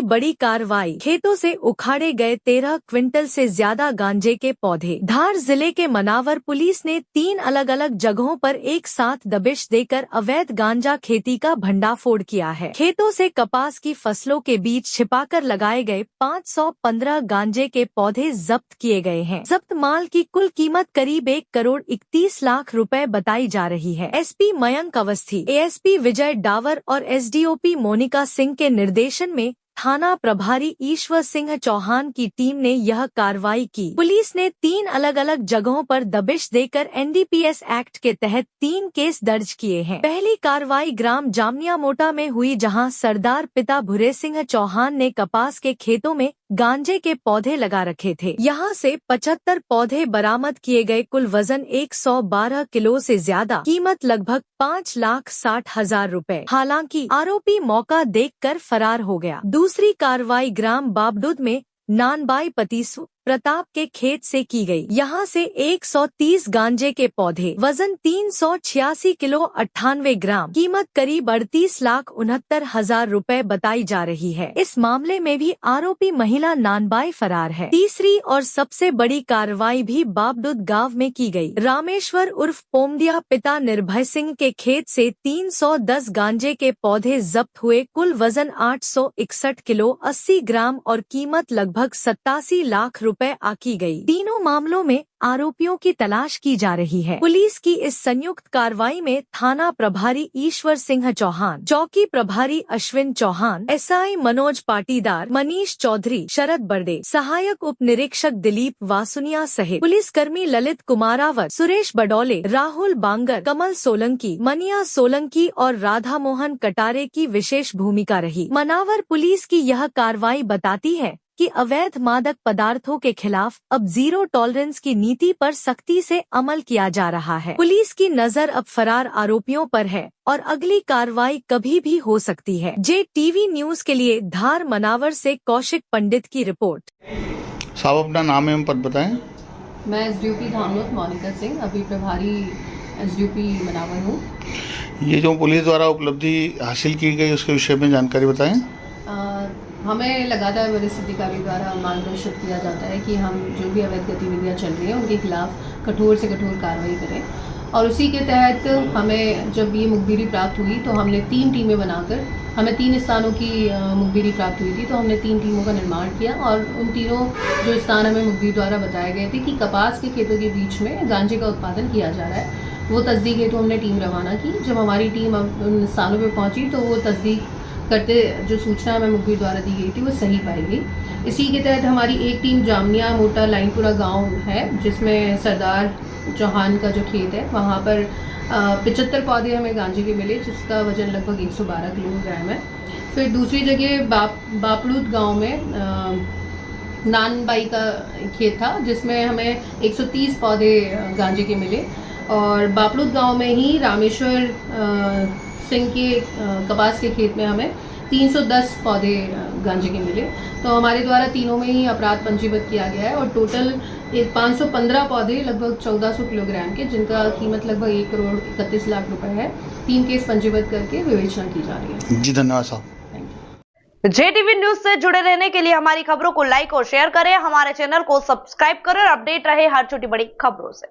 बड़ी कार्रवाई, खेतों से उखाड़े गए 13 क्विंटल से ज्यादा गांजे के पौधे। धार जिले के मनावर पुलिस ने 3 अलग अलग जगहों पर एक साथ दबिश देकर अवैध गांजा खेती का भंडाफोड़ किया है। खेतों से कपास की फसलों के बीच छिपाकर लगाए गए 515 गांजे के पौधे जब्त किए गए हैं। जब्त माल की कुल कीमत करीब 1 करोड़ 31 लाख रुपए बताई जा रही है। एसपी मयंक अवस्थी, एएसपी विजय डावर और एसडीओपी मोनिका सिंह के निर्देशन में थाना प्रभारी ईश्वर सिंह चौहान की टीम ने यह कार्रवाई की। पुलिस ने 3 अलग अलग जगहों पर दबिश देकर एनडीपीएस एक्ट के तहत 3 केस दर्ज किए हैं। पहली कार्रवाई ग्राम जामनिया मोटा में हुई, जहां सरदार पिता भूरे सिंह चौहान ने कपास के खेतों में गांजे के पौधे लगा रखे थे। यहां से 75 पौधे बरामद किए गए। कुल वजन 112 किलो से ज्यादा, कीमत लगभग 5,60,000 रुपए। हालांकि आरोपी मौका देखकर फरार हो गया। दूसरी कार्रवाई ग्राम बाबडुद में नानबाई पतीसु प्रताप के खेत से की गई। यहां से 130 गांजे के पौधे, वजन 386 किलो 98 ग्राम, कीमत करीब 38,69,000 रुपए बताई जा रही है। इस मामले में भी आरोपी महिला नानबाई फरार है। तीसरी और सबसे बड़ी कार्रवाई भी बाबडुद गांव में की गई। रामेश्वर उर्फ पोमदिया पिता निर्भय सिंह के खेत से 310 गांजे के पौधे जब्त हुए। कुल वजन 861 किलो 80 ग्राम और कीमत लगभग 87 लाख रुपए आकी गई। तीनों मामलों में आरोपियों की तलाश की जा रही है। पुलिस की इस संयुक्त कार्रवाई में थाना प्रभारी ईश्वर सिंह चौहान, चौकी प्रभारी अश्विन चौहान, एसआई मनोज पाटीदार, मनीष चौधरी, शरद बर्डे, सहायक उप निरीक्षक दिलीप वासुनिया सहित पुलिसकर्मी ललित कुमारावत, सुरेश बडौले, राहुल बांगर, कमल सोलंकी, मनिया सोलंकी और राधा मोहन कटारे की विशेष भूमिका रही। मनावर पुलिस की यह कार्रवाई बताती है कि अवैध मादक पदार्थों के खिलाफ अब जीरो टॉलरेंस की नीति पर सख्ती से अमल किया जा रहा है। पुलिस की नजर अब फरार आरोपियों पर है और अगली कार्रवाई कभी भी हो सकती है। JTV न्यूज के लिए धार मनावर से कौशिक पंडित की रिपोर्ट। साहब अपना नाम एवं पद बताएं। मैं एसडीओपी धामनोद मोनिका सिंह, अभी प्रभारी एसडीओपी मनावर हूँ। ये जो पुलिस द्वारा उपलब्धि हासिल की गई उसके विषय में जानकारी बताएं। हमें लगातार वरिष्ठ अधिकारी द्वारा मार्गदर्शित किया जाता है कि हम जो भी अवैध गतिविधियां चल रही हैं उनके खिलाफ कठोर से कठोर कार्रवाई करें, और उसी के तहत हमें जब ये मुखबिरी प्राप्त हुई तो हमने 3 टीमें बनाकर, हमें 3 स्थानों की मुखबिरी प्राप्त हुई थी, तो हमने 3 टीमों का निर्माण किया और उन तीनों जो स्थान हमें मुखबिरी द्वारा बताए गए थे कि कपास के खेतों के बीच में गांजे का उत्पादन किया जा रहा है, वो तस्दीक हेतु हमने टीम रवाना की। जब हमारी टीम उन स्थानों पर पहुँची तो वो तस्दीक करते जो सूचना हमें मुखबिर द्वारा दी गई थी वो सही पाई गई। इसी के तहत हमारी एक टीम जामनिया मोटा लाइनपुरा गांव है, जिसमें सरदार चौहान का जो खेत है वहां पर 75 पौधे हमें गांजे के मिले, जिसका वजन लगभग 112 किलोग्राम है। फिर दूसरी जगह बापड़ूद गांव में नानबाई का खेत था, जिसमें हमें 130 पौधे गांजे के मिले, और बापड़ूद गांव में ही रामेश्वर सिंह के कपास के खेत में हमें 310 पौधे गांजे के मिले। तो हमारे द्वारा तीनों में ही अपराध पंजीबद्ध किया गया है और टोटल 515 पौधे लगभग 1400 किलोग्राम के, जिनका कीमत लगभग 1 करोड़ 31 लाख रुपए है, 3 केस पंजीबद्ध करके विवेचना की जा रही है। जी धन्यवाद साहब। JTV न्यूज से जुड़े रहने के लिए हमारी खबरों को लाइक और शेयर करें, हमारे चैनल को सब्सक्राइब करें और अपडेट रहे हर छोटी बड़ी खबरों से।